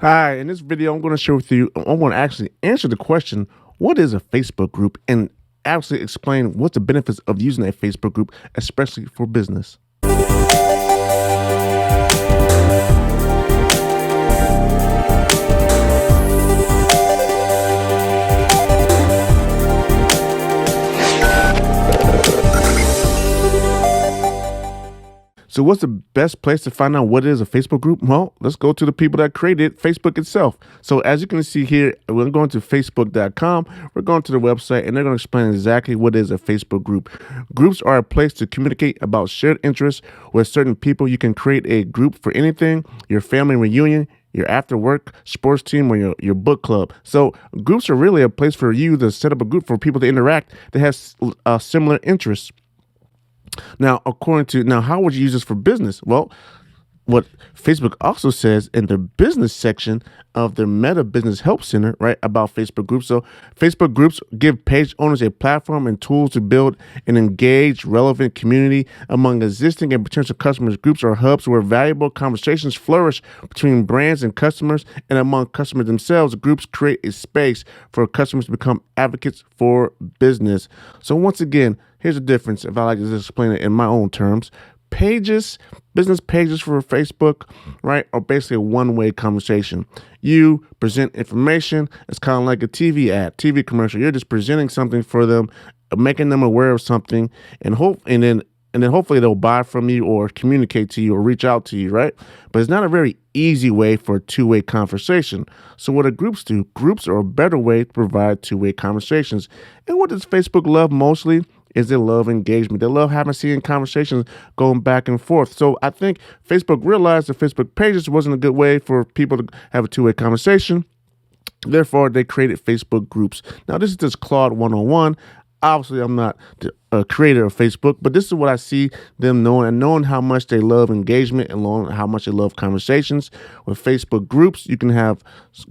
Hi, in this video, I'm going to share with you, I'm going to actually answer the question, what is a Facebook group? And actually explain what's the benefits of using a Facebook group, especially for business. So what's the best place to find out what is a Facebook group? Well, let's go to the people that created Facebook itself. So as you can see here, we're going to facebook.com. We're going to the website and they're going to explain exactly what is a Facebook group. Groups are a place to communicate about shared interests with certain people. You can create a group for anything, your family reunion, your after work sports team, or your book club. So groups are really a place for you to set up a group for people to interact that has similar interests. Now, how would you use this for business? Well, what Facebook also says in the business section of their Meta Business Help Center, right, about Facebook groups. So Facebook groups give page owners a platform and tools to build an engaged, relevant community among existing and potential customers. Groups are hubs where valuable conversations flourish between brands and customers and among customers themselves. Groups create a space for customers to become advocates for business. So once again, here's the difference, if I like to just explain it in my own terms. Business pages for Facebook, right, are basically a one-way conversation. You present information. It's kind of like a TV ad, TV commercial. You're just presenting something for them, making them aware of something, and then hopefully they'll buy from you or communicate to you or reach out to you, right? But it's not a very easy way for a two-way conversation. So what do? Groups are a better way to provide two-way conversations. And what does Facebook love mostly? Is they love engagement. They love having seeing conversations going back and forth. So I think Facebook realized that Facebook pages wasn't a good way for people to have a two-way conversation. Therefore, they created Facebook groups. Now, this is just Claude 101. Obviously, I'm not the creator of Facebook, but this is what I see them knowing how much they love engagement and knowing how much they love conversations. With Facebook groups, you can have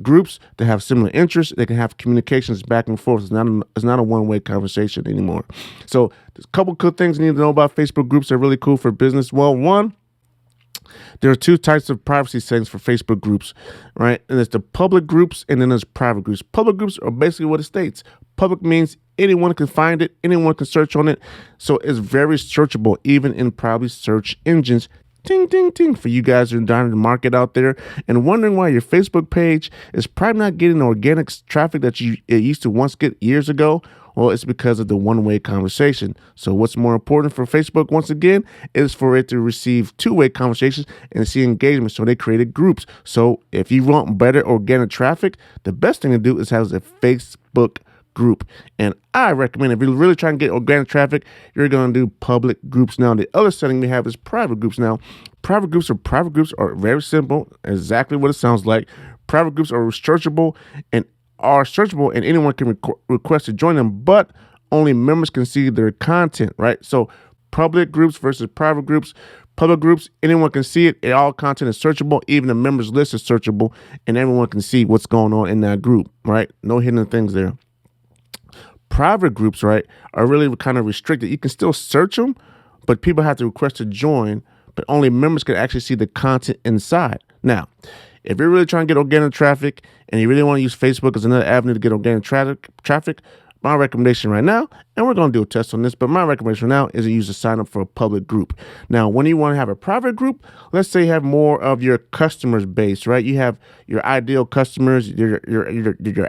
groups that have similar interests. They can have communications back and forth. It's not a one-way conversation anymore. So there's a couple good things you need to know about Facebook groups that are really cool for business. Well, one, there are two types of privacy settings for Facebook groups, right? And there's the public groups and then there's private groups. Public groups are basically what it states. Public means anyone can find it, anyone can search on it. So it's very searchable, even in probably search engines. Ting, ting, ting, for you guys who are down in the market out there and wondering why your Facebook page is probably not getting the organic traffic that it used to once get years ago. Well, it's because of the one-way conversation. So what's more important for Facebook, once again, is for it to receive two-way conversations and see engagement. So they created groups. So if you want better organic traffic, the best thing to do is have a Facebook group. And I recommend, if you're really trying to get organic traffic, you're going to do public groups. Now, the other setting we have is private groups. Now, private groups are very simple, exactly what it sounds like. Private groups are searchable and anyone can request to join them, but only members can see their content, right? So public groups versus private groups. Public groups, anyone can see it. All content is searchable. Even the members list is searchable, and everyone can see what's going on in that group, right? No hidden things there. Private groups, right, are really kind of restricted. You can still search them, but people have to request to join, but only members can actually see the content inside. Now, if you're really trying to get organic traffic and you really want to use Facebook as another avenue to get organic traffic, my recommendation right now, and we're going to do a test on this, but my recommendation now is to use a sign up for a public group. Now, when you want to have a private group, let's say you have more of your customers base, right? You have your ideal customers, your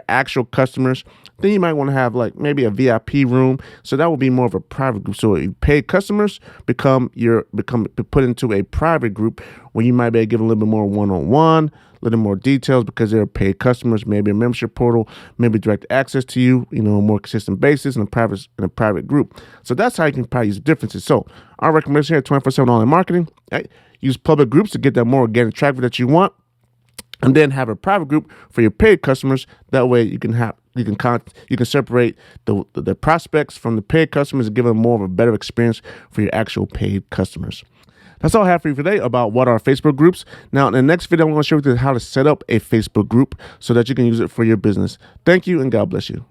actual customers. Then you might want to have like maybe a VIP room. So that will be more of a private group. So paid customers become put into a private group where you might be able to give a little bit more one-on-one, a little more details because they're paid customers, maybe a membership portal, maybe direct access to you, on a more consistent basis in a private group. So that's how you can probably use the differences. So our recommendation here, 24/7 online marketing, right? Use public groups to get that more organic traffic that you want, and then have a private group for your paid customers. That way you can separate the prospects from the paid customers and give them more of a better experience for your actual paid customers. That's all I have for you today about what are Facebook groups. Now, in the next video, I'm going to show you how to set up a Facebook group so that you can use it for your business. Thank you, and God bless you.